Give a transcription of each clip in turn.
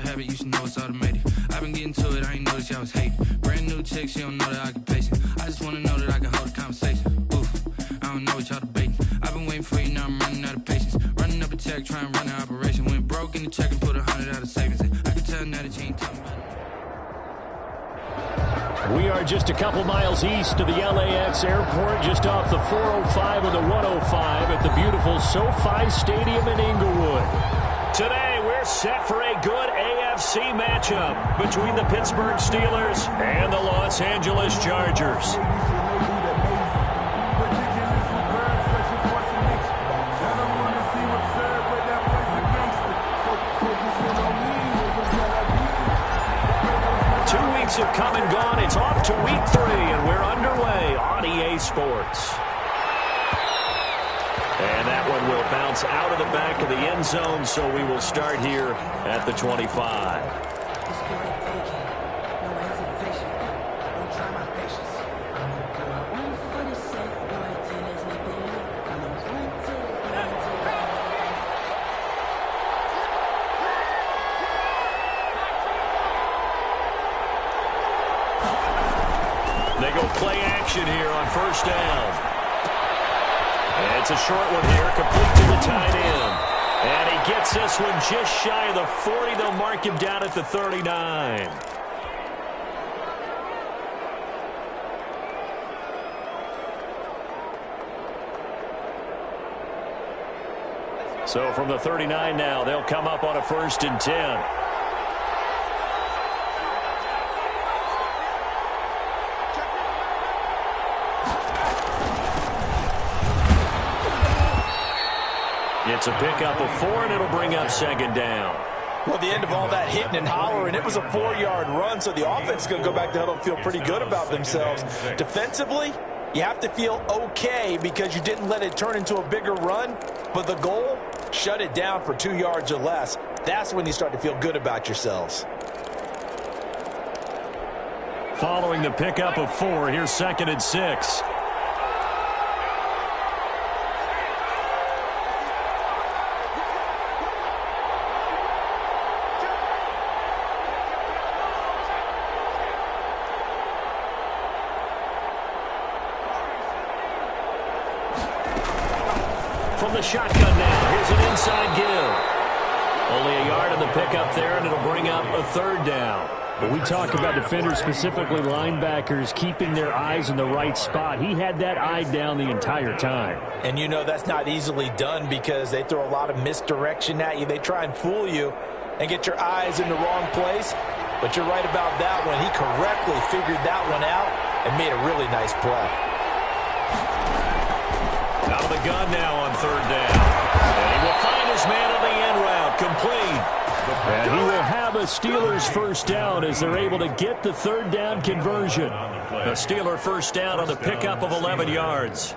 habit, you should know it's automated. I've been getting to it, I ain't noticed y'all was hating. Brand new chick, she don't know the occupation. I just wanna know that I can hold a conversation. Oof, I don't know what y'all debating. I've been waiting for you, now I'm running out of patience. Running up a check, trying to run an operation. Went broke in the check and put 100 out of savings. I can tell now that you ain't talking about it. We are just a couple miles east of the LAX airport, just off the 405 and the 105 at the beautiful SoFi Stadium in Inglewood. Today, we're set for a good AFC matchup between the Pittsburgh Steelers and the Los Angeles Chargers. Have come and gone. It's off to week 3, and we're underway on EA Sports. And that one will bounce out of the back of the end zone, so we will start here at the 25. They go play action here on first down. And it's a short one here, complete to the tight end. And he gets this one just shy of the 40. They'll mark him down at the 39. So from the 39 now, they'll come up on a 1st and 10. It's a pickup of 4, and it'll bring up 2nd down. Well, the end of all that hitting and hollering, it was a 4-yard run, so the offense is going to go back to huddle and feel pretty good about themselves. Defensively, you have to feel okay because you didn't let it turn into a bigger run, but the goal, shut it down for 2 yards or less. That's when you start to feel good about yourselves. Following the pickup of 4, here's 2nd and 6. From the shotgun now, here's an inside give. Only a yard on the pickup there, and it'll bring up a 3rd down. But we talk about defenders, specifically linebackers, keeping their eyes in the right spot. He had that eye down the entire time. And you know that's not easily done because they throw a lot of misdirection at you. They try and fool you and get your eyes in the wrong place. But you're right about that one. He correctly figured that one out and made a really nice play. Out of the gun now on 3rd down. And he will find his man on the end route, complete. And he will have a Steelers 1st down as they're able to get the 3rd down conversion. A Steeler 1st down on the pickup of 11 yards.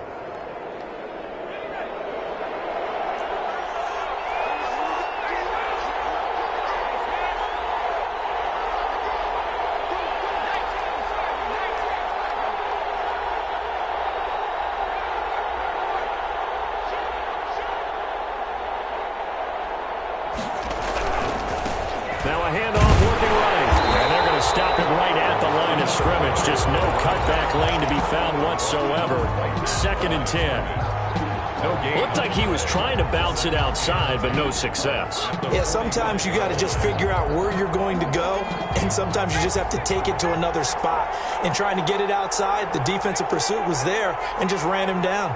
Now a handoff working right. And they're going to stop it right at the line of scrimmage. Just no cutback lane to be found whatsoever. 2nd and 10. Looked like he was trying to bounce it outside, but no success. Yeah, sometimes you got to just figure out where you're going to go, and sometimes you just have to take it to another spot. And trying to get it outside, the defensive pursuit was there and just ran him down.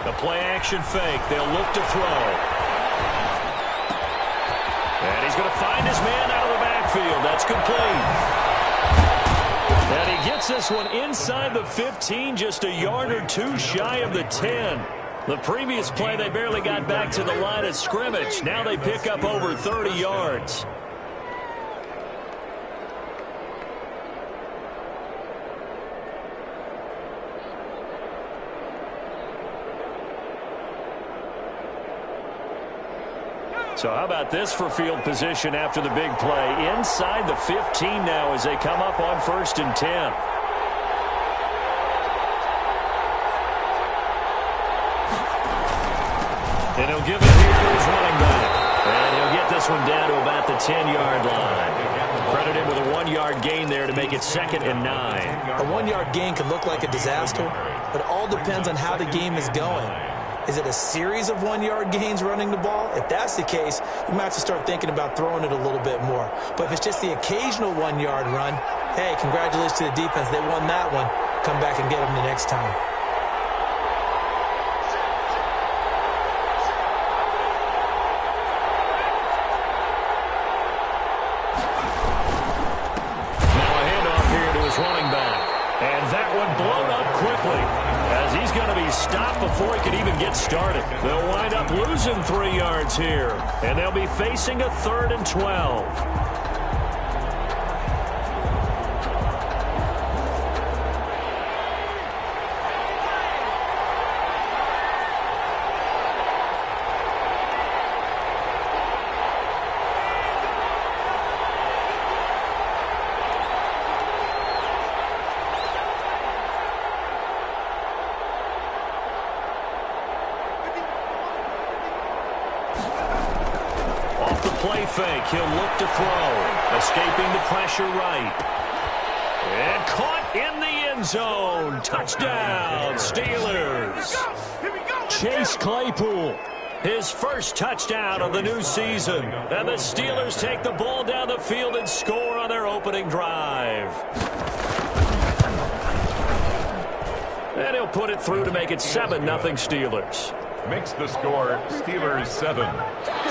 The play-action fake. They'll look to throw. And he's going to find his man out of the backfield. That's complete. And he gets this one inside the 15, just a yard or 2 shy of the 10. The previous play, they barely got back to the line of scrimmage. Now they pick up over 30 yards. So how about this for field position after the big play? Inside the 15 now as they come up on 1st and 10. And he'll give it here to his running back. And he'll get this one down to about the 10-yard line. Credited with a 1-yard gain there to make it 2nd and 9. A 1-yard gain can look like a disaster, but it all depends on how the game is going. Is it a series of 1-yard gains running the ball? If that's the case, you might have to start thinking about throwing it a little bit more. But if it's just the occasional 1-yard run, hey, congratulations to the defense. They won that one. Come back and get them the next time. Running back. And that one blown up quickly as he's going to be stopped before he could even get started. They'll wind up losing 3 yards here, and they'll be facing a 3rd and 12. Play fake. He'll look to throw. Escaping the pressure right. And caught in the end zone. Touchdown, Steelers. Chase Claypool. His first touchdown of the new season. And the Steelers take the ball down the field and score on their opening drive. And he'll put it through to make it 7-0 Steelers. Makes the score Steelers 7,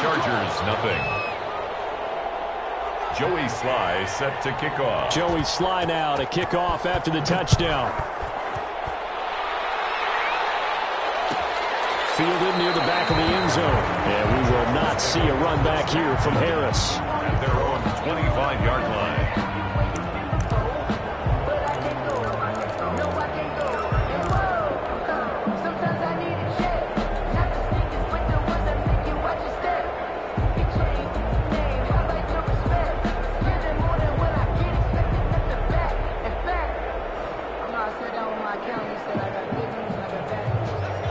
Chargers 0. Joey Sly set to kick off. Joey Sly now to kick off after the touchdown. Fielded near the back of the end zone. And we will not see a run back here from Harris. At their own 25-yard line.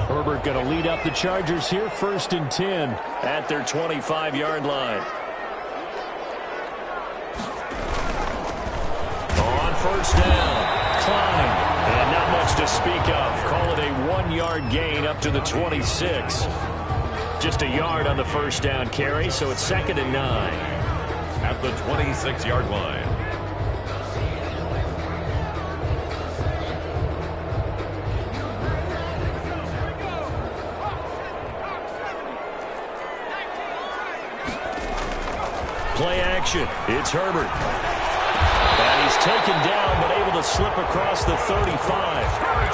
Herbert going to lead up the Chargers here, 1st and 10 at their 25-yard line. On 1st down, Klein. And not much to speak of. Call it a 1-yard gain up to the 26. Just a yard on the 1st down carry, so it's 2nd and 9. At the 26-yard line. Play action. It's Herbert. And he's taken down, but able to slip across the 35.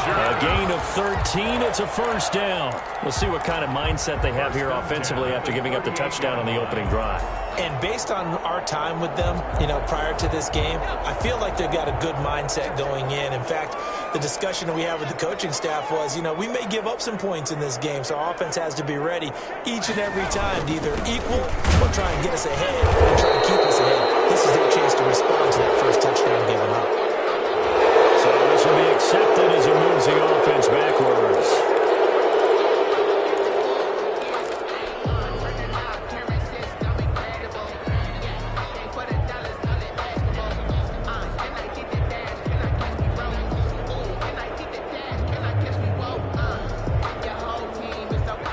A gain of 13. It's a 1st down. We'll see what kind of mindset they have here offensively after giving up the touchdown on the opening drive. And based on our time with them, prior to this game, I feel like they've got a good mindset going in. In fact, the discussion that we had with the coaching staff was, we may give up some points in this game, so our offense has to be ready each and every time to either equal or try and get us ahead and try and keep us ahead. This is their chance to respond to that first touchdown given up. So this will be accepted as he moves the offense backwards.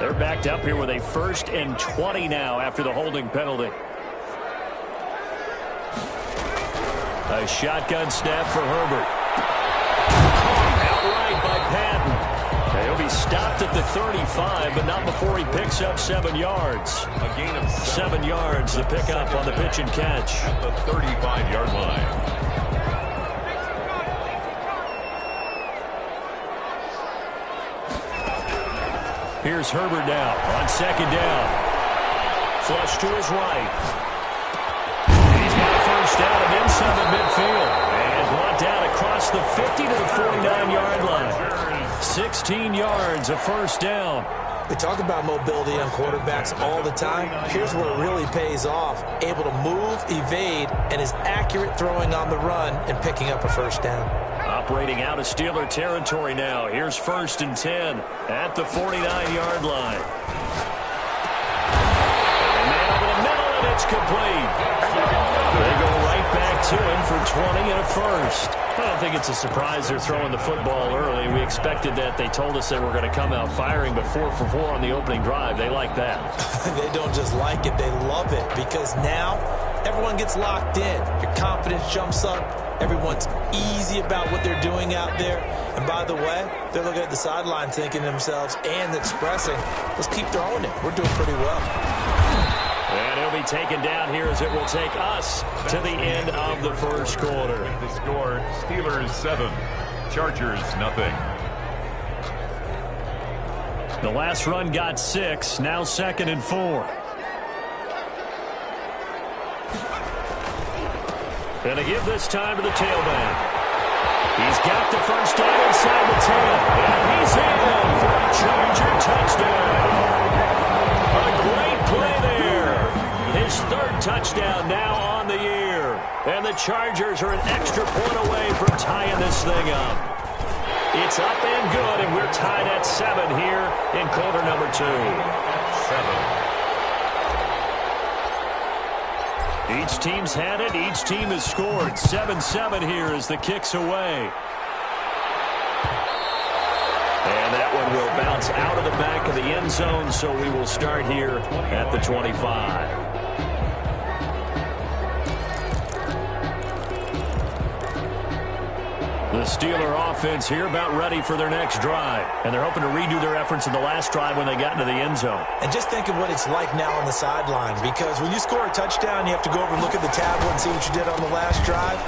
They're backed up here with a 1st and 20 now after the holding penalty. A shotgun snap for Herbert. Outright by Patton. He'll be stopped at the 35, but not before he picks up 7 yards. A gain of 7 yards, the pickup on the pitch and catch. At the 35-yard line. Here's Herbert now on 2nd down. Flush to his right. He's got a 1st down and inside the midfield. And brought down across the 50 to the 49-yard line. 16 yards, a 1st down. We talk about mobility on quarterbacks all the time. Here's where it really pays off. Able to move, evade, and is accurate throwing on the run and picking up a 1st down. Operating out of Steeler territory now. Here's 1st and 10 at the 49-yard line. And man over the middle, and and it's complete. They go right back to him for 20 and a first. I don't think it's a surprise they're throwing the football early. We expected that. They told us they were going to come out firing, but 4 for 4 on the opening drive. They like that. They don't just like it, they love it, because now everyone gets locked in. Your confidence jumps up. Everyone's easy about what they're doing out there. And by the way, they're looking at the sideline thinking to themselves and expressing, let's keep throwing it. We're doing pretty well. And he'll be taken down here as it will take us to the end of the first quarter. The score, Steelers 7, Chargers nothing. The last run got 6, now 2nd and 4. Going to give this time to the tailback. He's got the first down inside the 10. And he's in for a Charger touchdown. A great play there. His 3rd touchdown now on the year. And the Chargers are an extra point away from tying this thing up. It's up and good, and we're tied at 7 here in quarter number 2. 7. Each team's had it. Each team has scored. 7-7 here as the kick's away. And that one will bounce out of the back of the end zone, so we will start here at the 25. The Steeler offense here about ready for their next drive. And they're hoping to redo their efforts in the last drive when they got into the end zone. And just think of what it's like now on the sideline, because when you score a touchdown, you have to go over and look at the tablet and see what you did on the last drive.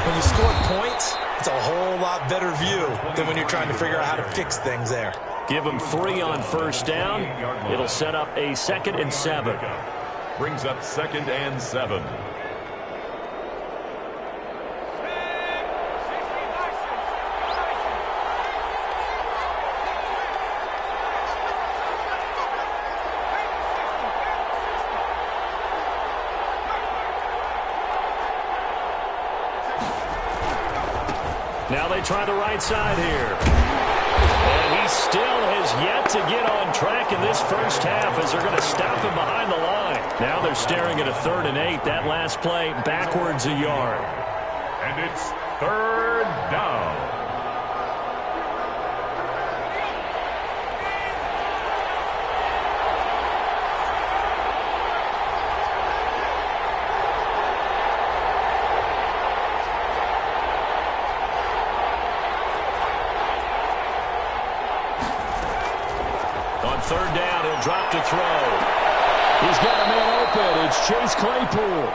When you score points, it's a whole lot better view than when you're trying to figure out how to fix things there. Give them 3 on first down. It'll set up a 2nd and 7. Brings up 2nd and 7. Now they try the right side here. And he still has yet to get on track in this first half as they're going to stop him behind the line. Now they're staring at a 3rd and 8. That last play backwards a yard. And it's 3rd down. On 3rd down, he'll drop to throw. He's got a man open. It's Chase Claypool.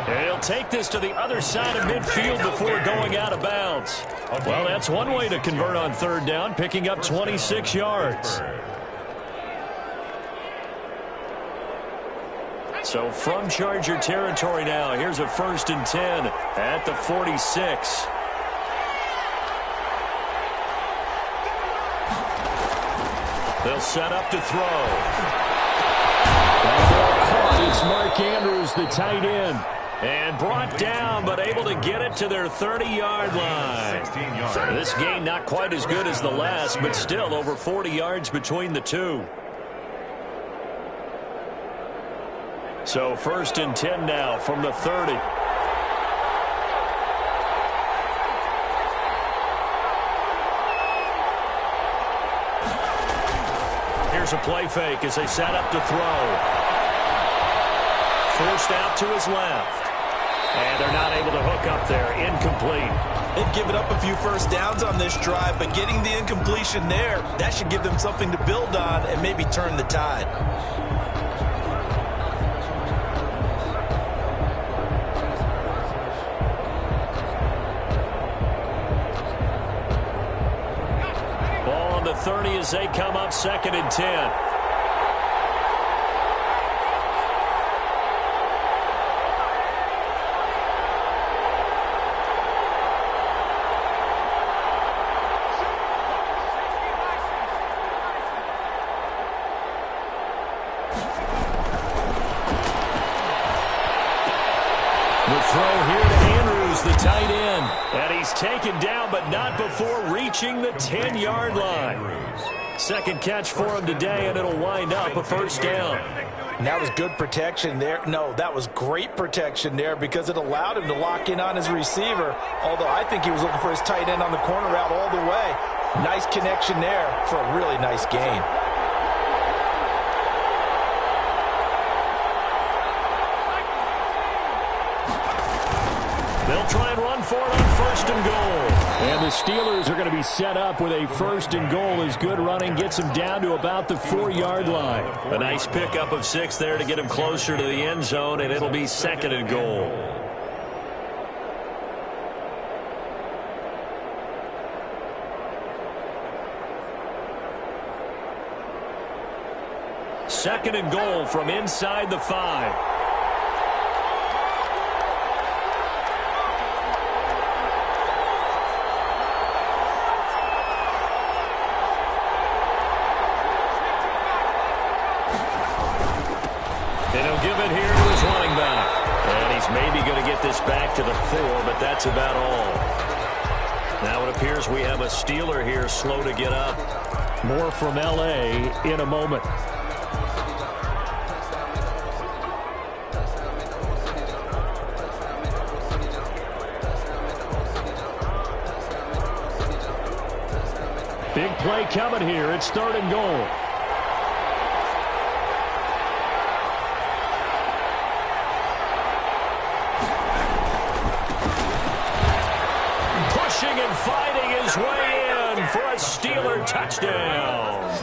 And he'll take this to the other side of midfield before going out of bounds. Well, that's one way to convert on 3rd down, picking up 26 yards. So from Charger territory now, here's a 1st and 10 at the 46. They'll set up to throw. It's Mark Andrews, the tight end. And brought down, but able to get it to their 30-yard line. 16 yards. This game not quite as good as the last, but still over 40 yards between the two. So 1st and 10 now from the 30. Here's a play fake as they set up to throw. Forced out to his left. And they're not able to hook up there. Incomplete. They've given up a few first downs on this drive, but getting the incompletion there, that should give them something to build on and maybe turn the tide. Ball on the 30 as they come up 2nd and 10. The throw here to Andrews, the tight end. And he's taken down, but not before reaching the 10-yard line. Second catch for him today, and it'll wind up a first down. And that was good protection there. No, that was great protection there because it allowed him to lock in on his receiver, although I think he was looking for his tight end on the corner route all the way. Nice connection there for a really nice gain. They'll try and run for it on first and goal. And the Steelers are going to be set up with a first and goal as good running gets them down to about the 4-yard line. A nice pickup of 6 there to get him closer to the end zone, and it'll be second and goal. Second and goal from inside the 5. And he'll give it here to his running back. And he's maybe going to get this back to the 4, but that's about all. Now it appears we have a Steeler here slow to get up. More from L.A. in a moment. Big play coming here. It's third and goal. And fighting his way in for a Steeler touchdown.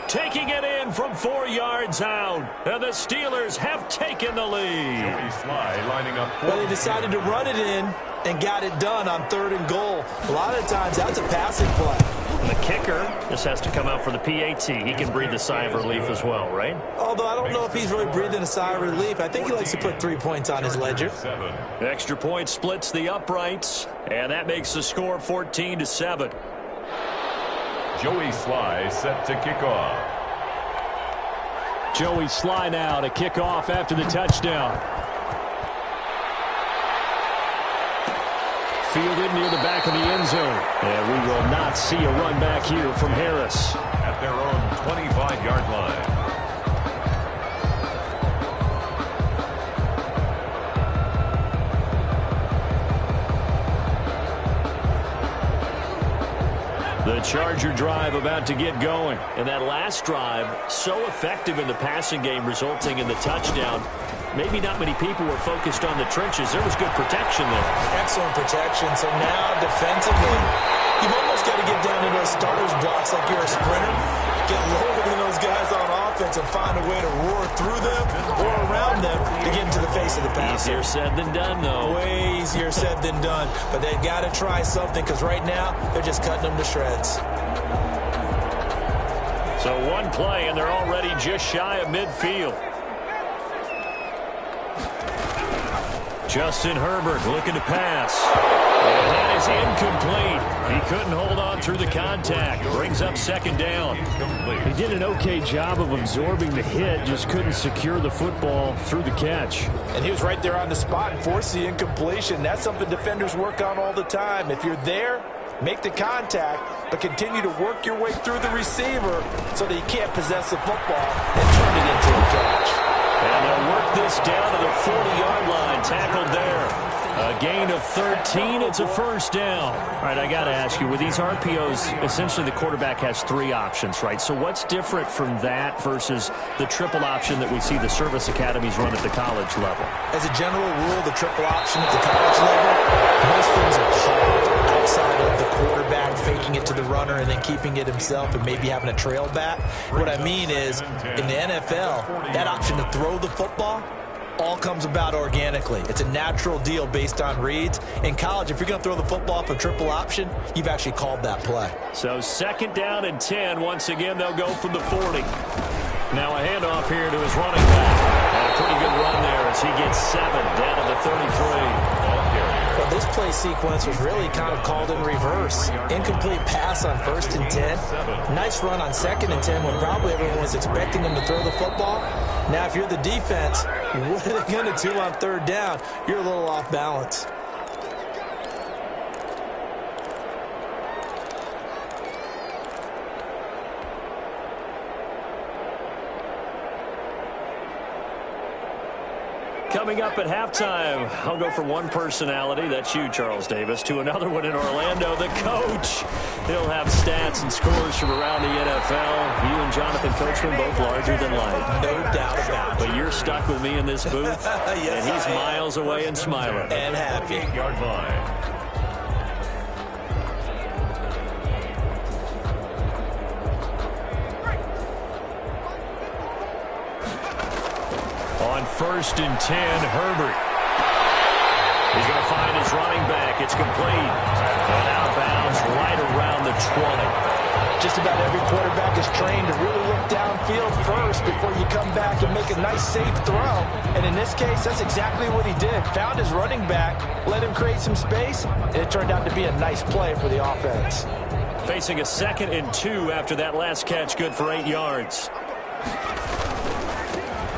Taking it in from 4 yards out, and the Steelers have taken the lead. Joey Sly lining up. Well, they decided to run it in and got it done on third and goal. A lot of times that's a passing play. And the kicker just has to come out for the PAT. He can breathe a sigh of relief as well, right? Although I don't know if he's really breathing a sigh of relief. I think he likes to put 3 points on his ledger. Extra point splits the uprights, and that makes the score 14-7. Joey Sly set to kick off. Joey Sly now to kick off after the touchdown. Fielded near the back of the end zone. And we will not see a run back here from Harris. At their own 25-yard line. The Charger drive about to get going. And that last drive, so effective in the passing game, resulting in the touchdown. Maybe not many people were focused on the trenches. There was good protection there. Excellent protection. So now defensively, you've almost got to get down to those starters blocks like you're a sprinter. Get lower than those guys on offense and find a way to roar through them or around them to get into the face of the passer. Easier said than done, though. Way easier said than done. But they've got to try something because right now they're just cutting them to shreds. So one play, and they're already just shy of midfield. Justin Herbert looking to pass. And that is incomplete. He couldn't hold on through the contact. Brings up second down. He did an okay job of absorbing the hit, just couldn't secure the football through the catch. And he was right there on the spot and forced the incompletion. That's something defenders work on all the time. If you're there, make the contact, but continue to work your way through the receiver so that he can't possess the football and turn it into a catch. And they'll work this down to the 40-yard line. Tackled there. A gain of 13. It's a first down. All right, I got to ask you, with these RPOs, essentially the quarterback has 3 options, right? So what's different from that versus the triple option that we see the service academies run at the college level? As a general rule, the triple option at the college level, most things are called outside of the quarterback faking it to the runner and then keeping it himself and maybe having a trail back. What I mean is, in the NFL, that option to throw the football all comes about organically. It's a natural deal based on reads. In college, if you're going to throw the football off a triple option, you've actually called that play. So second down and 10. Once again, they'll go from the 40. Now a handoff here to his running back. And a pretty good run there as he gets 7 down to the 33. Well, this play sequence was really kind of called in reverse. Incomplete pass on 1st and 10. Nice run on 2nd and 10 when probably everyone was expecting him to throw the football. Now, if you're the defense, what are they going to do on 3rd down? You're a little off balance. Coming up at halftime, I'll go from one personality, that's you, Charles Davis, to another one in Orlando, the coach. He'll have stats and scores from around the NFL. You and Jonathan Coachman both larger than life. No doubt about it. But you're stuck with me in this booth, yes, and he's miles away and smiling. And happy. 8-yard line. On 1st and 10, Herbert. He's going to find his running back. It's complete. And out of bounds right around the 20. Just about every quarterback is trained to really look downfield first before you come back and make a nice, safe throw. And in this case, that's exactly what he did. Found his running back, let him create some space, and it turned out to be a nice play for the offense. Facing a 2nd and 2 after that last catch, good for 8 yards.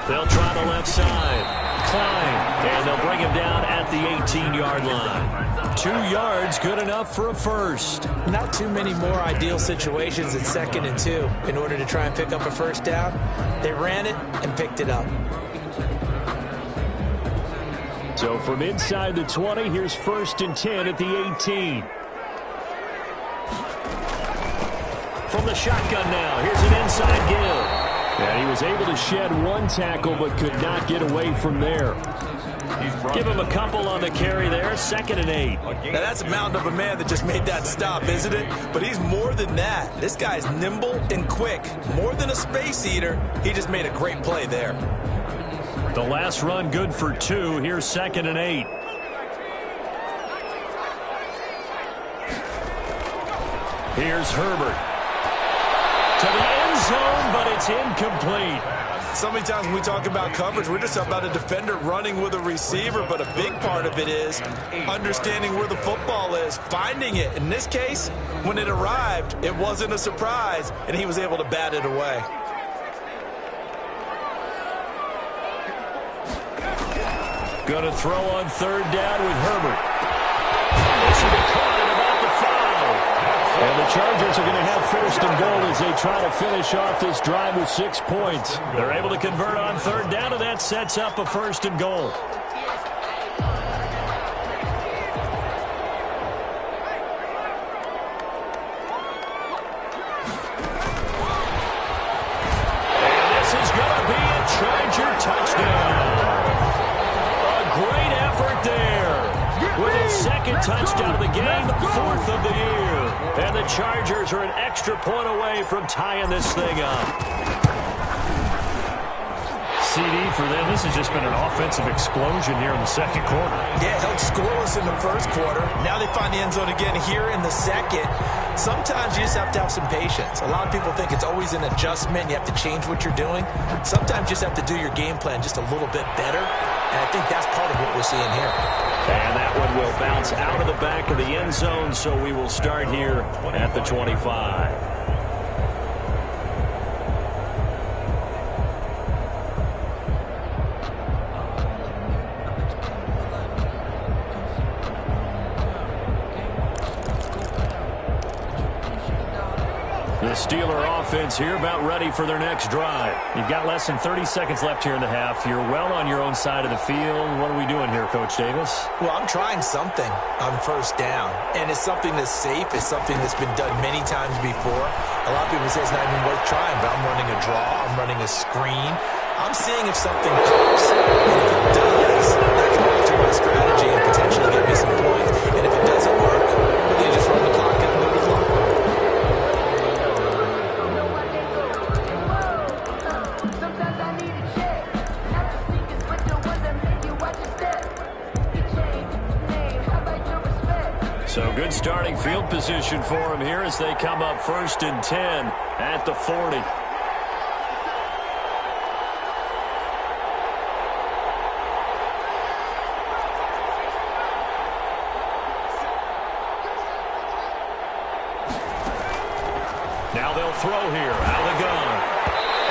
They'll try the left side. Climb. And they'll bring him down at the 18-yard line. 2 yards, good enough for a first. Not too many more ideal situations at 2nd and 2 in order to try and pick up a first down. They ran it and picked it up. So from inside the 20, here's 1st and 10 at the 18. From the shotgun now, here's an inside give. And he was able to shed one tackle but could not get away from there. Give him a couple on the carry there, 2nd and 8. Now that's a mountain of a man that just made that stop, isn't it? But he's more than that. This guy's nimble and quick. More than a space eater, he just made a great play there. The last run good for 2. Here's 2nd and 8. Here's Herbert. To the end zone, but it's incomplete. So many times when we talk about coverage, we're just about a defender running with a receiver, but a big part of it is understanding where the football is, finding it. In this case, when it arrived, it wasn't a surprise, and he was able to bat it away. Going to throw on 3rd down with Herbert. This will be caught at about the 5. And the Chargers are going to have 1st and goal as they try to finish off this drive with 6 points. They're able to convert on 3rd down, and that sets up a 1st and goal. And this is going to be a Charger touchdown. A great effort there. With his 2nd touchdown of the game, 4th of the year. And the Chargers are an extra point away from tying this thing up. CD for them. This has just been an offensive explosion here in the 2nd quarter. Yeah, held scoreless in the 1st quarter. Now they find the end zone again here in the 2nd. Sometimes you just have to have some patience. A lot of people think it's always an adjustment. You have to change what you're doing. Sometimes you just have to do your game plan just a little bit better. And I think that's part of what we're seeing here. And that one will bounce out of the back of the end zone, so we will start here at the 25. The Steeler offense here about ready for their next drive. You've got less than 30 seconds left here in the half. You're well on your own side of the field. What are we doing here, Coach Davis? Well, I'm trying something on 1st down, and it's something that's safe. It's something that's been done many times before. A lot of people say it's not even worth trying, but I'm running a draw. I'm running a screen. I'm seeing if something pops, and if it does, that can alter my strategy and potentially get me some points. And if it doesn't work, then you just run the clock out and move the clock. So good starting field position for him here as they come up 1st and 10 at the 40. Now they'll throw here out of the gun.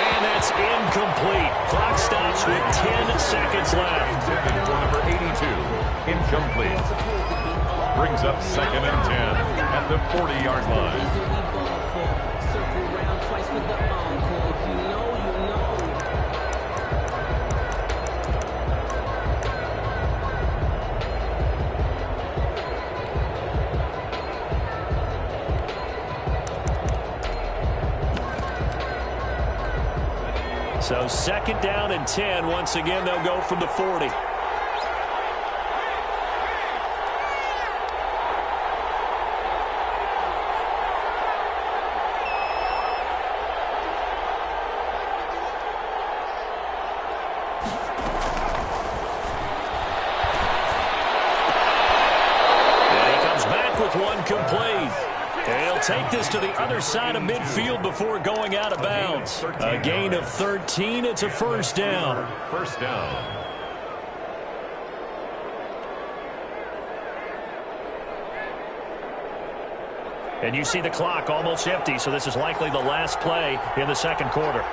And that's incomplete. Clock stops with 10 seconds left. Number 82, incomplete. Brings up 2nd and 10 at the 40-yard line. So 2nd down and 10. Once again, they'll go from the 40. Complete. He'll take this to the other side of midfield before going out of bounds. A gain of 13. It's a 1st down. First down. And you see the clock almost empty, so this is likely the last play in the 2nd quarter.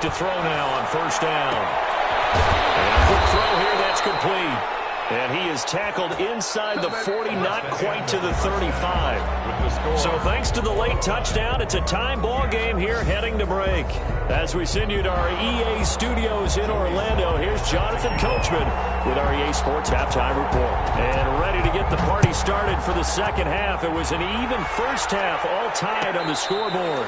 To throw now on 1st down. And a quick throw here, that's complete. And he is tackled inside the 40, not quite to the 35. So thanks to the late touchdown, it's a tie ball game here heading to break. As we send you to our EA studios in Orlando, here's Jonathan Coachman with our EA Sports Halftime Report. And ready to get the party started for the 2nd half. It was an even 1st half, all tied on the scoreboard.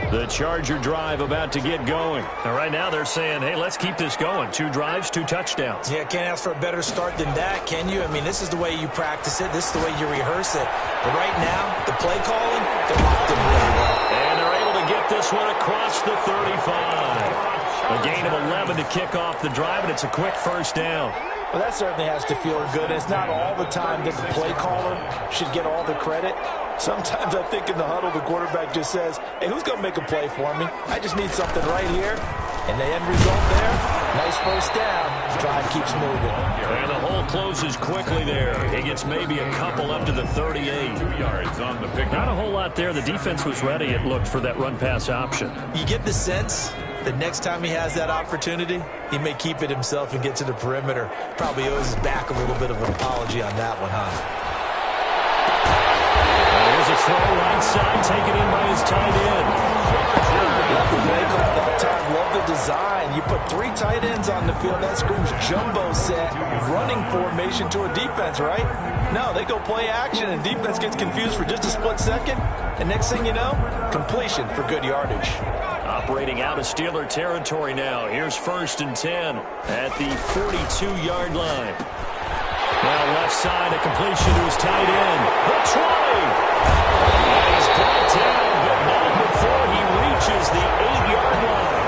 The Charger drive about to get going. And right now they're saying, hey, let's keep this going. 2 drives, 2 touchdowns. Yeah, can't ask for a better start than that, can you? I mean, this is the way you practice it. This is the way you rehearse it. But right now, the play calling, they're locked in really well. And they're able to get this one across the 35. A gain of 11 to kick off the drive, and it's a quick 1st down. Well, that certainly has to feel good. It's not all the time that the play caller should get all the credit. Sometimes I think in the huddle, the quarterback just says, hey, who's going to make a play for me? I just need something right here. And the end result there, nice 1st down. Drive keeps moving. And the hole closes quickly there. He gets maybe a couple up to the 38. 2 yards on the pickup. Not a whole lot there. The defense was ready, it looked, for that run-pass option. You get the sense that next time he has that opportunity, he may keep it himself and get to the perimeter. Probably owes his back a little bit of an apology on that one, huh? There's a throw right side, taken in by his tight end. Love the play call that time. Love the design. You put 3 tight ends on the field. That screams jumbo set, running formation to a defense, right? No, they go play action, and defense gets confused for just a split second. And next thing you know, completion for good yardage. Operating out of Steeler territory now. Here's 1st and 10 at the 42-yard line. Now left side, a completion to his tight end. The try! And he's brought down, but not before he reaches the 8-yard line.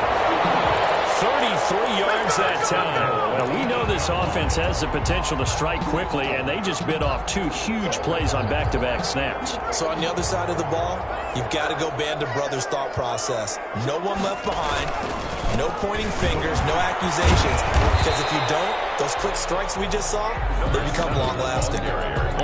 33 yards that time. Now, we know this offense has the potential to strike quickly, and they just bit off 2 huge plays on back-to-back snaps. So on the other side of the ball, you've got to go Band of Brothers thought process. No one left behind, no pointing fingers, no accusations. Because if you don't, those quick strikes we just saw, they become long-lasting.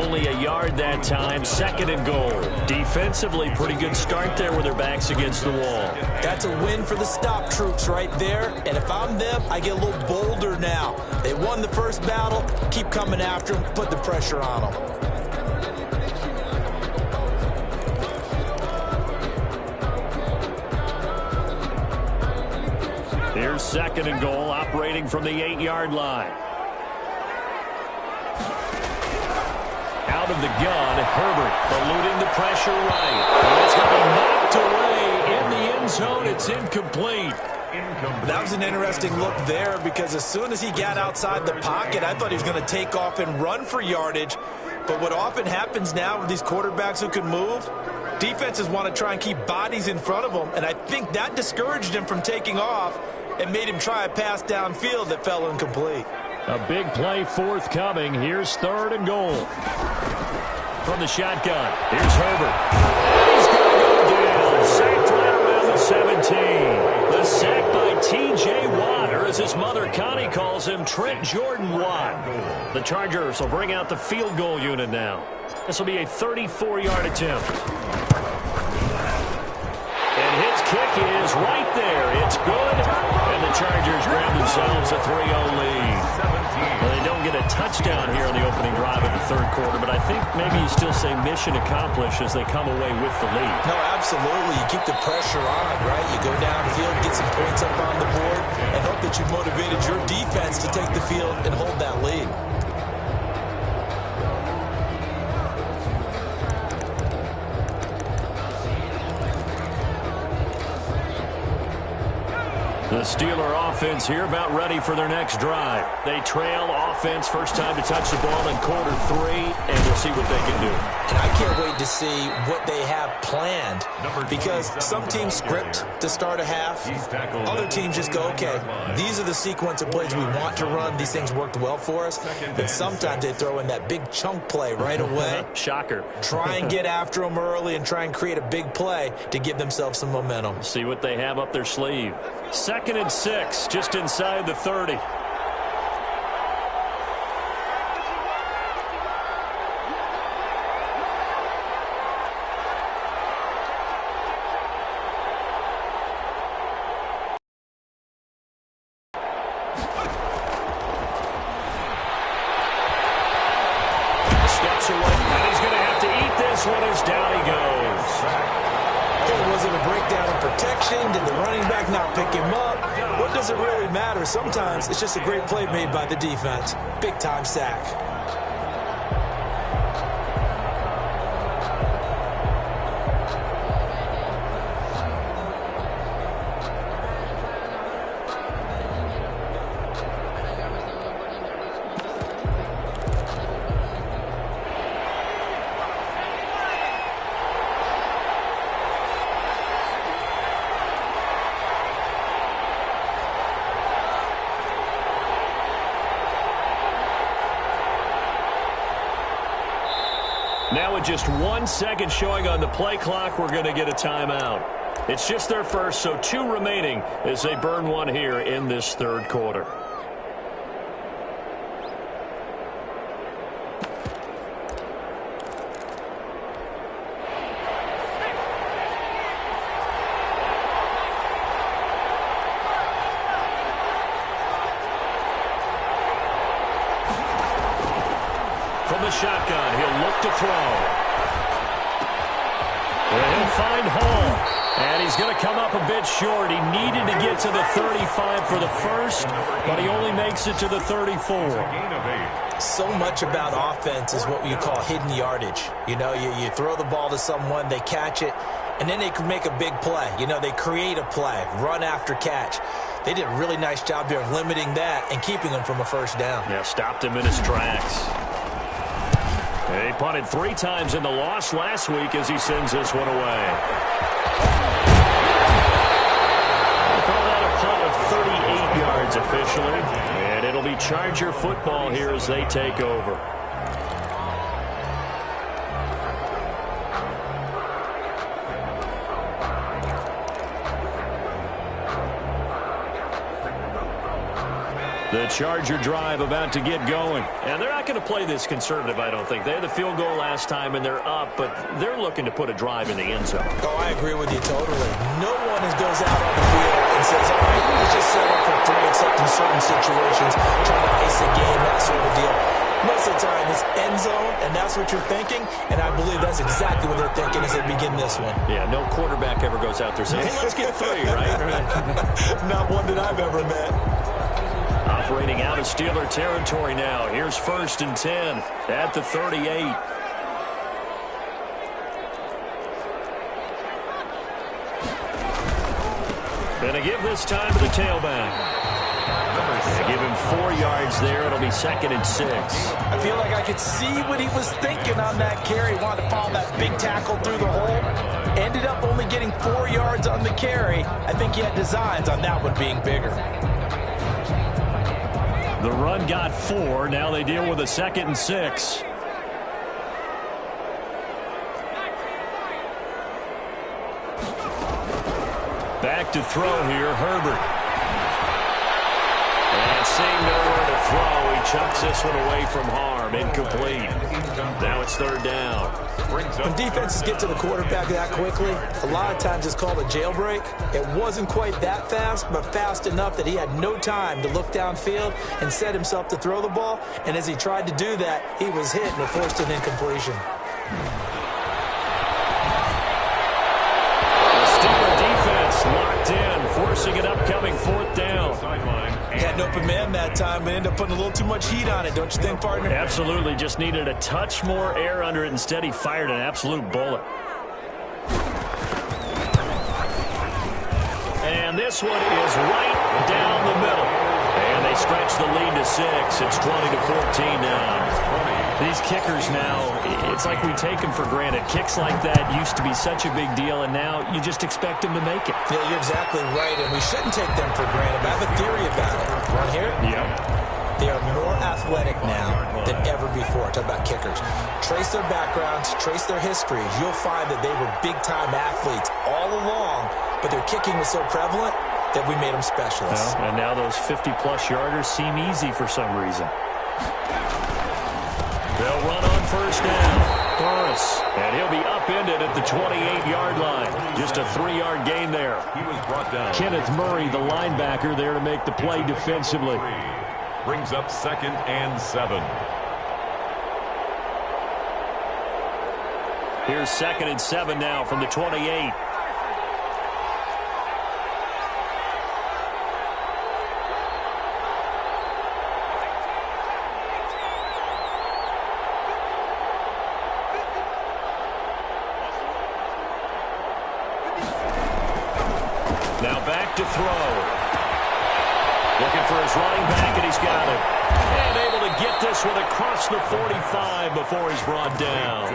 Only a yard that time, 2nd and goal. Defensively, pretty good start there with their backs against the wall. That's a win for the stop troops right there. And if I'm them, I get a little bolder now. They won the first battle. Keep coming after them. Put the pressure on them. Here's 2nd and goal, operating from the 8-yard line. Out of the gun, Herbert eluding the pressure right. And it's going to be knocked away in the end zone. It's incomplete. That was an interesting look there because as soon as he got outside the pocket, I thought he was going to take off and run for yardage. But what often happens now with these quarterbacks who can move, defenses want to try and keep bodies in front of them, and I think that discouraged him from taking off and made him try a pass downfield that fell incomplete. A big play forthcoming. Here's 3rd and goal. From the shotgun, here's Herbert. He's going to go down. Sacked right around the 17. The sack by T.J. Watt, or as his mother Connie calls him, Trent Jordan Watt. The Chargers will bring out the field goal unit now. This will be a 34-yard attempt. And his kick is right there. It's good. themselves a 3-0 lead. Well, they don't get a touchdown here on the opening drive of the third quarter, but I think maybe you still say mission accomplished as they come away with the lead. No, absolutely. You keep the pressure on, right? You go downfield, get some points up on the board, and hope that you've motivated your defense to take the field and hold that lead. The Steeler offense here about ready for their next drive. They trail offense, first time to touch the ball in quarter 3, and we'll see what they can do. And I can't wait to see what they have planned, because some teams script to start a half. Other teams just go, okay, these are the sequence of plays we want to run. These things worked well for us. And sometimes they throw in that big chunk play right away. Shocker. Try and get after them early and try and create a big play to give themselves some momentum. See what they have up their sleeve. 2nd and 6, just inside the 30. Steps away, and he's going to have to eat this one as down he goes. Was it a breakdown in protection? Did the running back not pick him up? What does it really matter? Sometimes it's just a great play made by the defense. Big-time sack. Now with just 1 second showing on the play clock, we're going to get a timeout. It's just their first, so 2 remaining as they burn one here in this third quarter. From the shotgun, he'll look to throw. And he'll find Hall. And he's going to come up a bit short. He needed to get to the 35 for the first, but he only makes it to the 34. So much about offense is what you call hidden yardage. You know, you throw the ball to someone, they catch it, and then they can make a big play. You know, they create a play, run after catch. They did a really nice job here of limiting that and keeping him from a first down. Yeah, stopped him in his tracks. He punted 3 times in the loss last week as he sends this one away. We'll call that a punt of 38 yards officially. And it'll be Charger football here as they take over. The Charger drive about to get going. And they're not going to play this conservative, I don't think. They had the field goal last time, and they're up, but they're looking to put a drive in the end zone. Oh, I agree with you totally. No one goes out on the field and says, all right, let's just settle for 3, except in certain situations, trying to ice a game, that sort of deal. Most of the time, it's end zone, and that's what you're thinking, and I believe that's exactly what they're thinking as they begin this one. Yeah, no quarterback ever goes out there saying, hey, let's get 3, right? Not one that I've ever met. Operating out of Steeler territory now. Here's 1st and 10 at the 38. Gonna give this time to the tailback. They give him 4 yards there. It'll be 2nd and 6. I feel like I could see what he was thinking on that carry. He wanted to follow that big tackle through the hole. Ended up only getting 4 yards on the carry. I think he had designs on that one being bigger. The run got 4. Now they deal with a 2nd and 6. Back to throw here, Herbert. And seeing nowhere to throw, he chucks this one away from harm. Incomplete. Now it's third down. When defenses get to the quarterback that quickly, a lot of times it's called a jailbreak. It wasn't quite that fast, but fast enough that he had no time to look downfield and set himself to throw the ball. And as he tried to do that, he was hit and it forced an incompletion. The Steeler defense locked in, forcing an upcoming fourth down. He had an open man that time, but ended up putting a little too much heat on it, don't you think, partner? Absolutely. Just needed a touch more air under it. Instead, he fired an absolute bullet. And this one is right down the middle. And they stretch the lead to 6. It's 20-14 now. These kickers now, it's like we take them for granted. Kicks like that used to be such a big deal, and now you just expect them to make it. Yeah, you're exactly right, and we shouldn't take them for granted. But I have a theory about it. Want to hear it? Yep. They are more athletic now than ever before. Talk about kickers. Trace their backgrounds, trace their histories. You'll find that they were big-time athletes all along, but their kicking was so prevalent that we made them specialists. Well, and now those 50-plus yarders seem easy for some reason. They'll run on first down. Burris, and he'll be upended at the 28-yard line. Just a 3-yard gain there. He was brought down. Kenneth Murray, the linebacker, there to make the play defensively. Brings up 2nd and 7. Here's 2nd and 7 now from the 28. Now back to throw. Looking for his running back, and he's got it. And able to get this one across the 45 before he's brought down.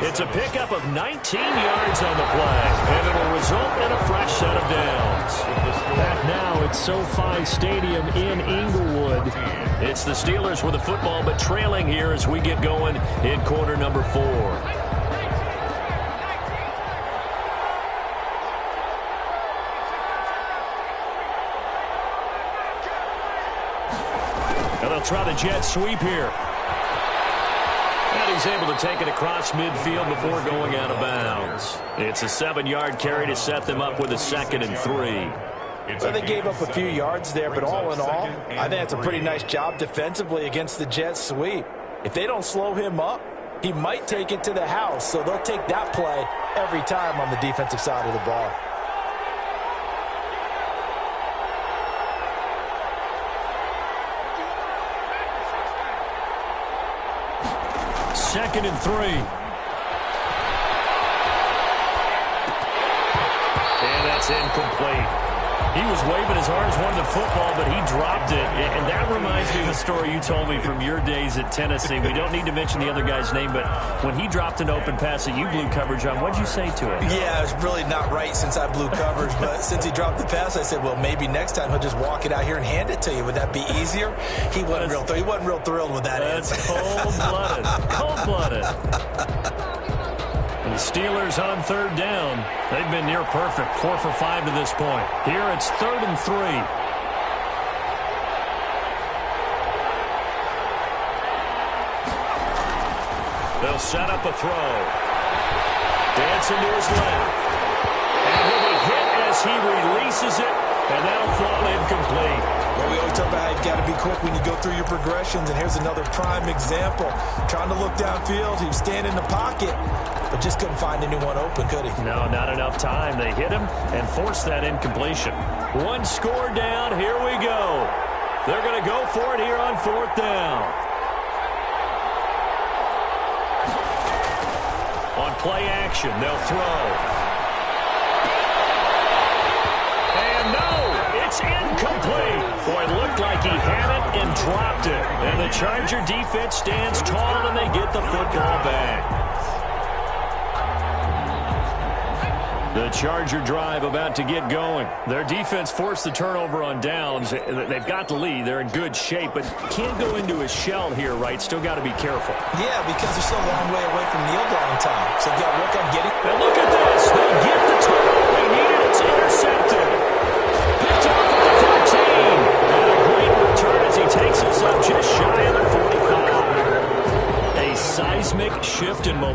It's a pickup of 19 yards on the play, and it'll result in a fresh set of downs. Back now at SoFi Stadium in Inglewood. It's the Steelers with the football, but trailing here as we get going in quarter number 4. And they'll try the jet sweep here. And he's able to take it across midfield before going out of bounds. It's a 7-yard carry to set them up with a 2nd and 3. So they gave up a few yards there, but all in all, I think it's a pretty nice job defensively against the jet sweep. If they don't slow him up, he might take it to the house. So they'll take that play every time on the defensive side of the ball. Second and 3. And that's incomplete. He was waving his arms, wanting the football, but he dropped it. And that reminds me of the story you told me from your days at Tennessee. We don't need to mention the other guy's name, but when he dropped an open pass that you blew coverage on, what'd you say to him? Yeah, it's really not right since I blew coverage, but since he dropped the pass, I said, well, maybe next time he'll just walk it out here and hand it to you. Would that be easier? He wasn't real thrilled with that That's answer. cold-blooded. Cold-blooded. The Steelers on third down. They've been near perfect, 4 for 5 to this point. Here it's 3rd and 3. They'll set up a throw. Dancing to his left. And he'll be hit as he releases it, and that'll fall incomplete. Well, we always talk about how you've got to be quick when you go through your progressions, and here's another prime example. Trying to look downfield, he was standing in the pocket, but just couldn't find anyone open, could he? No, not enough time. They hit him and forced that incompletion. 1 score down. Here we go. They're going to go for it here on 4th down. On play action, they'll throw. And no, it's incomplete. Boy, it looked like he had it and dropped it. And the Charger defense stands tall and they get the football back. The Charger drive about to get going. Their defense forced the turnover on downs. They've got the lead. They're in good shape, but can't go into a shell here, right? Still got to be careful. Yeah, because they're still a long way away from kneel down time. So you got to work on getting. And look at this. They get the turnover they needed. It's intercepted. Picked off at the 13. And a great return as he takes us up just shy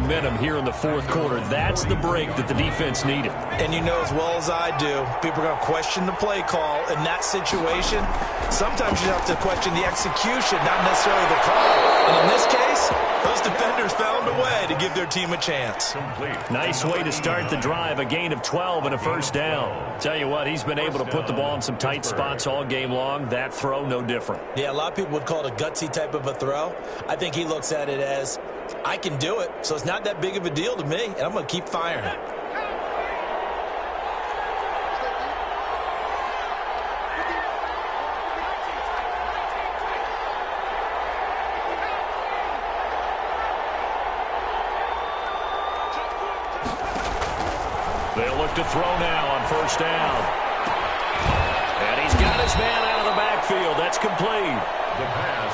momentum here in the fourth quarter. That's the break that the defense needed. And you know as well as I do, people are going to question the play call in that situation. Sometimes you have to question the execution, not necessarily the call. And in this case, those defenders found a way to give their team a chance. Nice way to start the drive, a gain of 12 and a first down. Tell you what, he's been able to put the ball in some tight spots all game long. That throw, no different. Yeah, a lot of people would call it a gutsy type of a throw. I think he looks at it as, I can do it, so it's not that big of a deal to me, and I'm going to keep firing. They'll look to throw now on first down. And he's got his man out of the backfield. That's complete.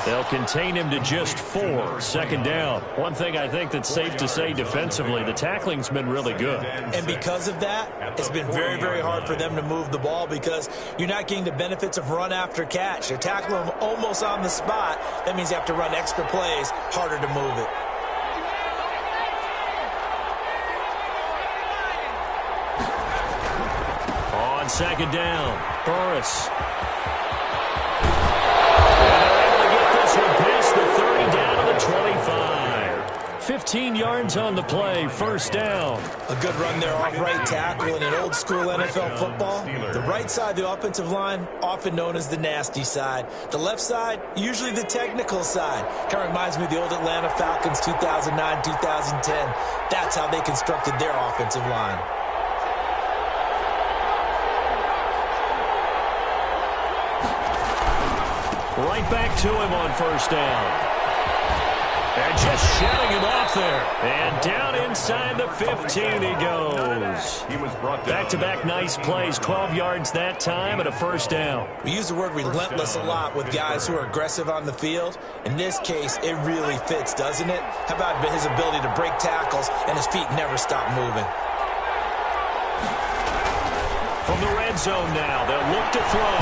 They'll contain him to just 4. Second down. One thing I think that's safe to say defensively, the tackling's been really good. And because of that, it's been very, very hard for them to move the ball because you're not getting the benefits of run after catch. You're tackling them almost on the spot. That means you have to run extra plays, harder to move it. On second down, Burris. Past the 30 down to the 25. 15 yards on the play, first down. A good run there off right tackle in an old school NFL football. The right side of the offensive line, often known as the nasty side. The left side, usually the technical side. Kind of reminds me of the old Atlanta Falcons 2009, 2010. That's how they constructed their offensive line. Right back to him on first down. And just shedding him off there. And down inside the 15 he goes. Back-to-back nice plays, 12 yards that time and a first down. We use the word relentless a lot with guys who are aggressive on the field. In this case, it really fits, doesn't it? How about his ability to break tackles and his feet never stop moving? From the red zone now, they'll look to throw.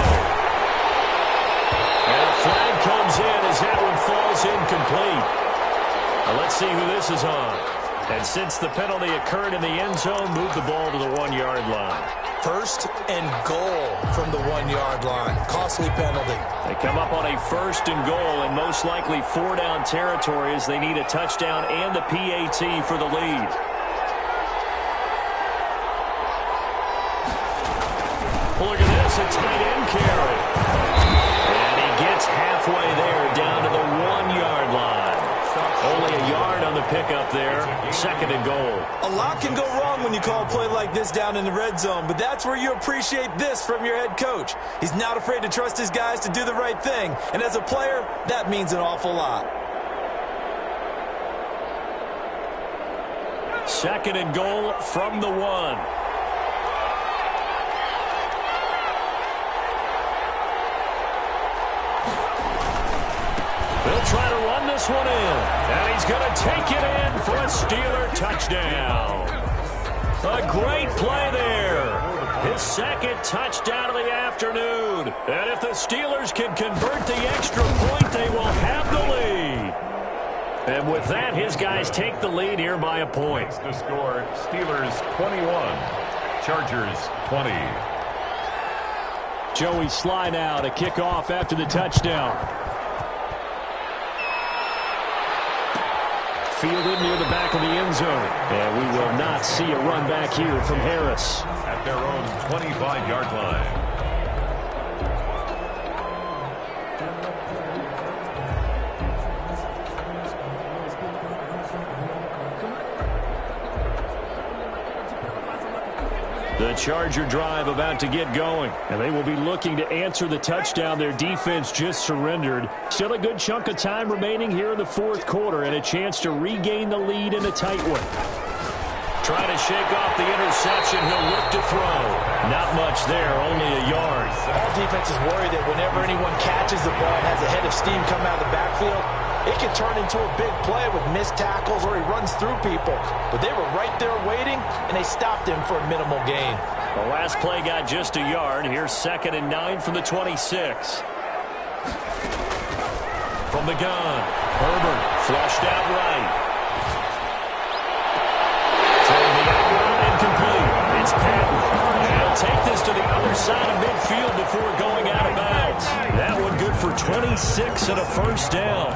And a flag comes in as that one falls incomplete. Now let's see who this is on. And since the penalty occurred in the end zone, move the ball to the 1-yard line. First and goal from the 1-yard line. Costly penalty. They come up on a first and goal in most likely 4-down territory as they need a touchdown and the PAT for the lead. Look at this, a tight end carry. And he gets halfway there down to the 1-yard line. Only a yard on the pickup there. Second and goal. A lot can go wrong when you call a play like this down in the red zone, but that's where you appreciate this from your head coach. He's not afraid to trust his guys to do the right thing, and as a player, that means an awful lot. Second and goal from the 1. They'll try to run this one in. And he's going to take it in for a Steeler touchdown. A great play there. His second touchdown of the afternoon. And if the Steelers can convert the extra point, they will have the lead. And with that, his guys take the lead here by a point. The score, Steelers 21, Chargers 20. Joey Sly now to kick off after the touchdown. Fielded near the back of the end zone. And we will not see a run back here from Harris. At their own 25-yard line. The Charger drive about to get going. And they will be looking to answer the touchdown their defense just surrendered. Still a good chunk of time remaining here in the fourth quarter and a chance to regain the lead in a tight one. Trying to shake off the interception. He'll look to throw. Not much there, only a yard. All defenses worry that whenever anyone catches the ball and has a head of steam come out of the backfield, it can turn into a big play with missed tackles or he runs through people. But they were right there waiting, and they stopped him for a minimal gain. The last play got just a yard. Here's 2nd and 9 from the 26. From the gun, Herbert flushed out right. It's Patton. He'll take this to the other side of midfield before going out of bounds. That one good for 26 and a first down.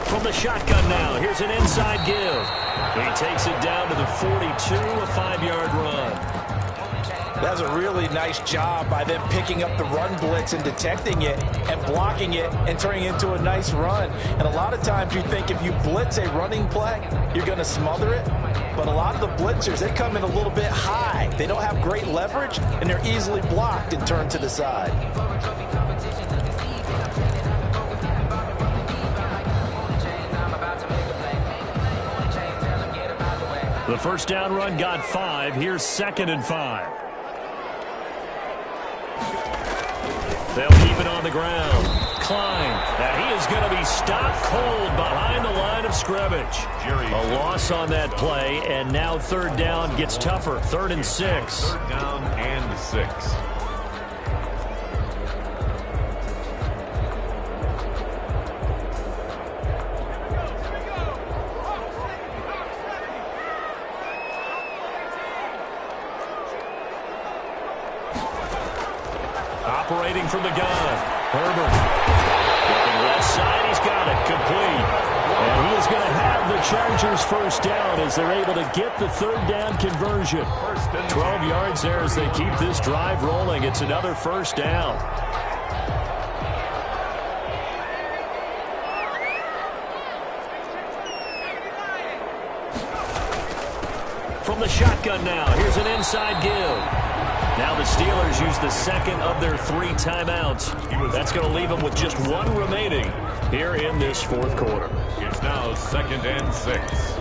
From the shotgun now, here's an inside give. He takes it down to the 42, a 5-yard run. That's a really nice job by them picking up the run blitz and detecting it and blocking it and turning it into a nice run. And a lot of times you think if you blitz a running play, you're going to smother it. But a lot of the blitzers, they come in a little bit high. They don't have great leverage, and they're easily blocked and turned to the side. The first down run got 5. Here's 2nd and 5. They'll keep it on the ground. Klein, and he is going to be stopped cold behind the line of scrimmage. A loss on that play, and now 3rd down gets tougher. 3rd and 6. 3rd down and 6. Operating from the gun, Herbert. Looking left side, he's got it, complete. And he is going to have the Chargers first down as they're able to get the 3rd down conversion. 12 yards there as they keep this drive rolling. It's another first down. From the shotgun now, here's an inside give. Now the Steelers use the 2nd of their 3 timeouts. That's going to leave them with just 1 remaining here in this 4th quarter. It's now 2nd and 6.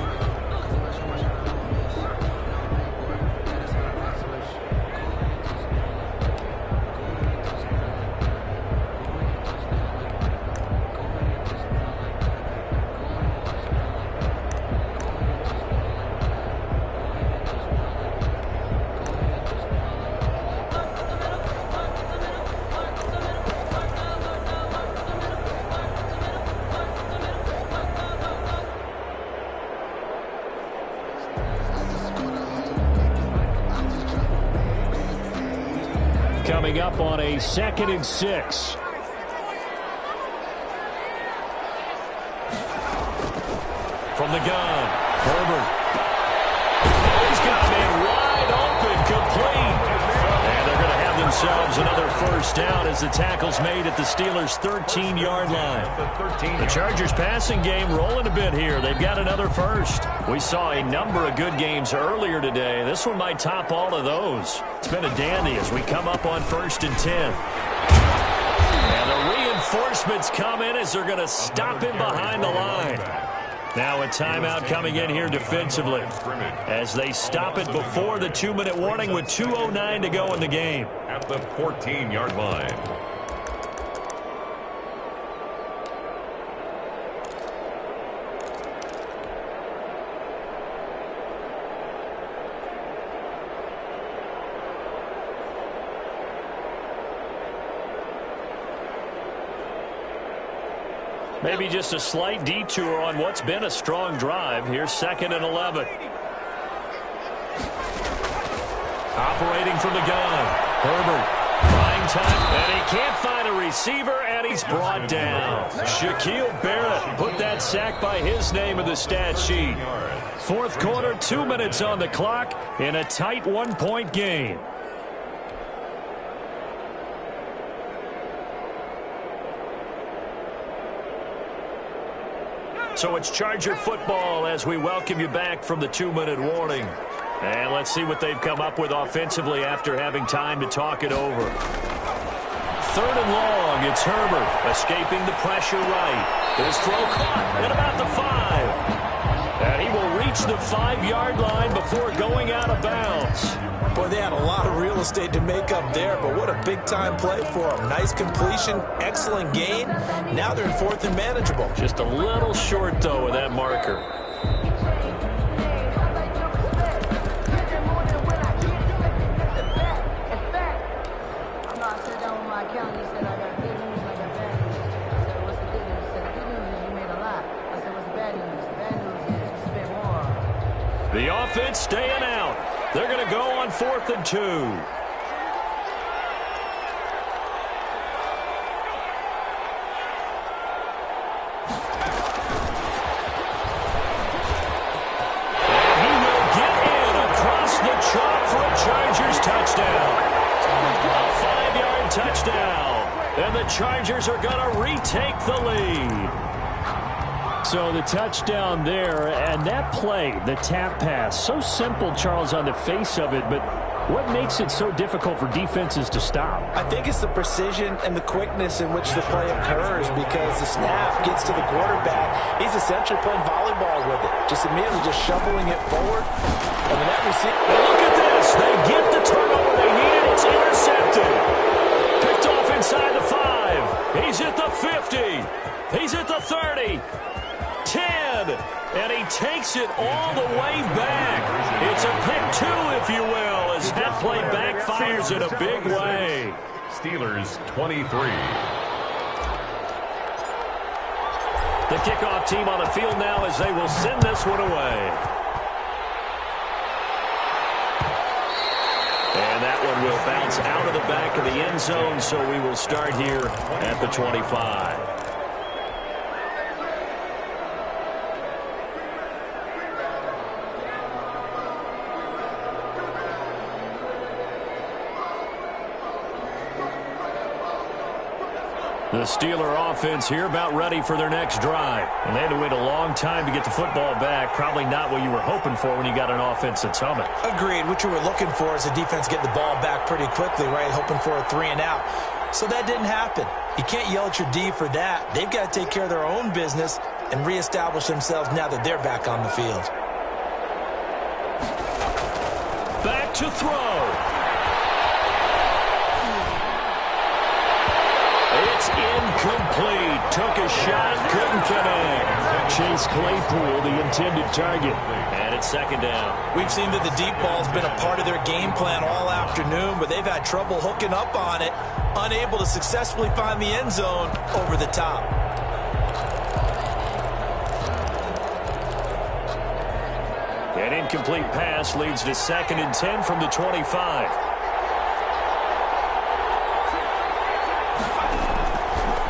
Coming up on a 2nd and 6. From the gun, Herbert. He's got it wide open, complete. And they're going to have themselves another first down as the tackle's made at the Steelers' 13-yard line. The Chargers passing game rolling a bit here. They've got another first. We saw a number of good games earlier today. This one might top all of those. It's been a dandy as we come up on 1st and 10. And the reinforcements come in as they're going to stop him behind the line. Now a timeout coming in here defensively as they stop it before the 2-minute warning with 2:09 to go in the game. At the 14-yard line. Maybe just a slight detour on what's been a strong drive. Here's 2nd and 11. Operating from the gun. Herbert. Buying time. And he can't find a receiver, and he's brought down. Shaquille Barrett put that sack by his name in the stat sheet. 4th quarter, 2 minutes on the clock in a tight 1-point game. So it's Charger football as we welcome you back from the 2-minute warning. And let's see what they've come up with offensively after having time to talk it over. 3rd and long, it's Herbert escaping the pressure right. His throw caught at about the 5. And he will reach the 5-yard line before going out of bounds. Boy, they had a lot of real estate to make up there, but what a big-time play for them. Nice completion, excellent gain. Now they're in 4th and manageable. Just a little short, though, with that marker. my calendar, he said, I got good news and I got bad news. I said, what's the good news? He said, the good news is you made a lot. I said, what's the bad news? The bad news is you spent more. The offense staying out. They're going to go on 4th and 2. Chargers touchdown. A 5-yard touchdown. And the Chargers are going to retake the lead. So the touchdown there, and that play, the tap pass, so simple, Charles, on the face of it, but what makes it so difficult for defenses to stop? I think it's the precision and the quickness in which the play occurs, because the snap gets to the quarterback. He's essentially playing volleyball with it, just immediately just shoveling it forward. And the net receiver. Look at this. They get the turnover they needed. It's intercepted. Picked off inside the 5. He's at the 50. He's at the 30. 10. And he takes it all the way back. It's a pick 2, if you will, as that play backfires in a big way. Steelers 23. The kickoff team on the field now as they will send this one away. And that one will bounce out of the back of the end zone, so we will start here at the 25. The Steeler offense here about ready for their next drive. And they had to wait a long time to get the football back. Probably not what you were hoping for when you got an offense that's humming. Agreed. What you were looking for is a defense getting the ball back pretty quickly, right? Hoping for a 3 and out. So that didn't happen. You can't yell at your D for that. They've got to take care of their own business and reestablish themselves now that they're back on the field. Back to throw. It's incomplete. Took a shot, couldn't connect. Chase Claypool, the intended target. And it's 2nd down. We've seen that the deep ball's been a part of their game plan all afternoon, but they've had trouble hooking up on it, unable to successfully find the end zone over the top. An incomplete pass leads to 2nd and 10 from the 25.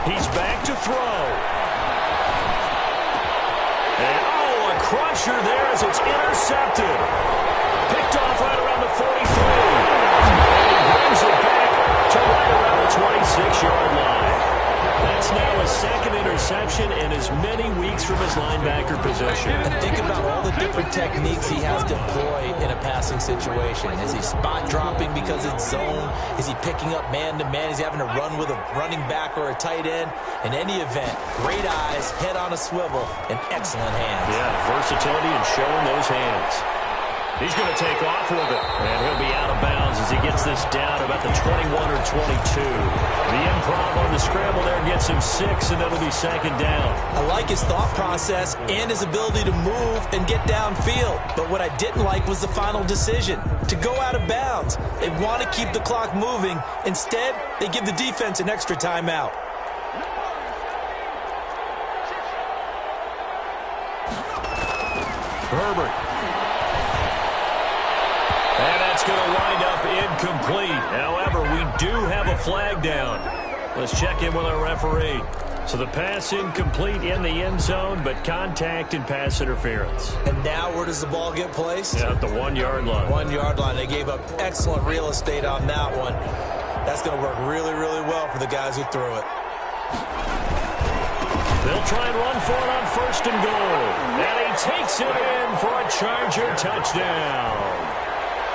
He's back to throw. And, a crusher there as it's intercepted. Picked off right around the 43. And he brings it back to right around the 26-yard line. That's now his 2nd interception in as many weeks from his linebacker position. And think about all the different techniques he has to employ in a passing situation. Is he spot dropping because it's zone? Is he picking up man-to-man? Is he having to run with a running back or a tight end? In any event, great eyes, head on a swivel, and excellent hands. Yeah, versatility and showing those hands. He's going to take off with it. And he'll be out of bounds as he gets this down about the 21 or 22. The improv on the scramble there gets him 6, and it'll be 2nd down. I like his thought process and his ability to move and get downfield. But what I didn't like was the final decision, to go out of bounds. They want to keep the clock moving. Instead, they give the defense an extra timeout. Herbert. And that's going to wind up incomplete. However, we do have a flag down. Let's check in with our referee. So the pass incomplete in the end zone, but contact and pass interference. And now where does the ball get placed? Yeah, at the 1-yard line. 1-yard line. They gave up excellent real estate on that one. That's going to work really, really well for the guys who threw it. They'll try and run for it on 1st and goal. And he takes it in for a Charger touchdown.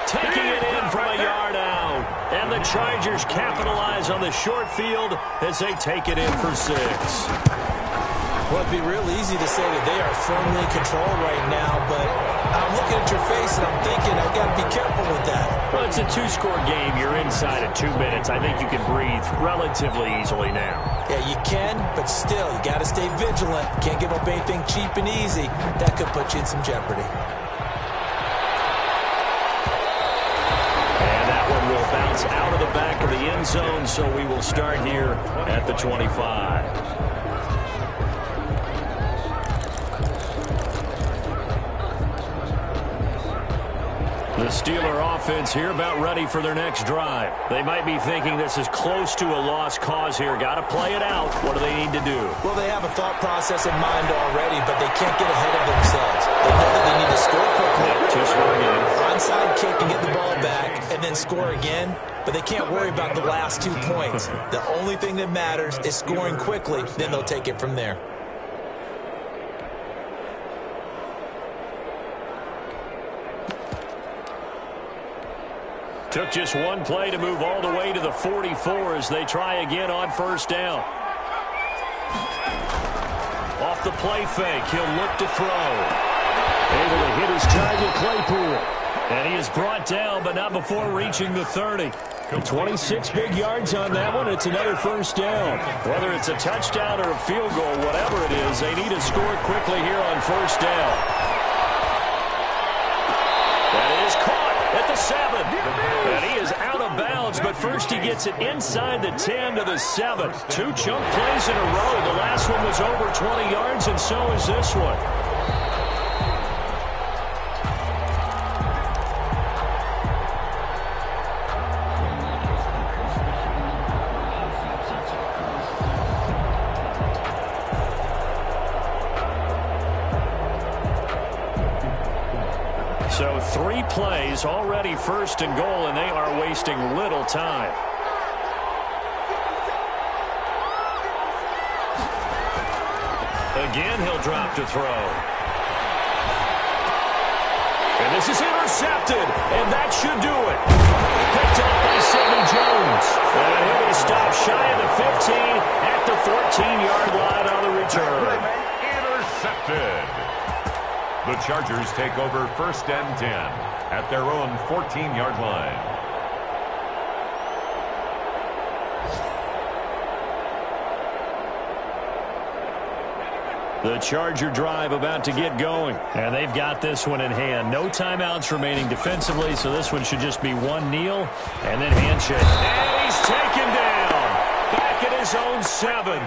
Taking it in from a yard out. And the Chargers capitalize on the short field as they take it in for 6. Well, it'd be real easy to say that they are firmly in control right now, but I'm looking at your face and I'm thinking I've got to be careful with that. Well, it's a 2-score game. You're inside of 2 minutes. I think you can breathe relatively easily now. Yeah, you can, but still, you got to stay vigilant. Can't give up anything cheap and easy. That could put you in some jeopardy. It's out of the back of the end zone, so we will start here at the 25. The Steeler offense here about ready for their next drive. They might be thinking this is close to a lost cause here. Got to play it out. What do they need to do? Well, they have a thought process in mind already, but they can't get ahead of themselves. They know that they need to score quickly. Just score again. Onside kick and get the ball back and then score again, but they can't worry about the last 2 points. The only thing that matters is scoring quickly, then they'll take it from there. Took just one play to move all the way to the 44 as they try again on first down. Off the play fake, he'll look to throw. Able to hit his target, Claypool. And he is brought down, but not before reaching the 30. 26 big yards on that one. It's another first down. Whether it's a touchdown or a field goal, whatever it is, they need to score quickly here on first down. That is caught at the 7. And he is out of bounds, but first he gets it inside the 10 to the 7. 2 chunk plays in a row. The last one was over 20 yards, and so is this one. So 3 plays, already first and goal, and they are wasting little time. Again, he'll drop to throw. And this is intercepted, and that should do it. Picked up by Sidney Jones. And he'll be stopped shy of the 15 at the 14-yard line on the return. Intercepted. The Chargers take over first and 10 at their own 14-yard line. The Charger drive about to get going. And they've got this one in hand. No timeouts remaining defensively, so this one should just be one kneel and then handshake. And he's taken down. Back at his own 7.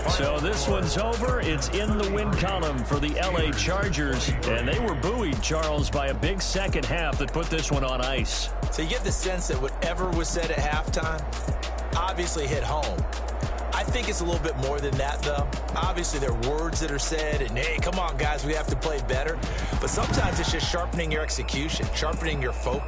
So this one's over. It's in the win column for the L.A. Chargers. And they were buoyed, Charles, by a big second half that put this one on ice. So you get the sense that whatever was said at halftime obviously hit home. I think it's a little bit more than that, though. Obviously, there are words that are said, and, hey, come on, guys, we have to play better. But sometimes it's just sharpening your execution, sharpening your focus.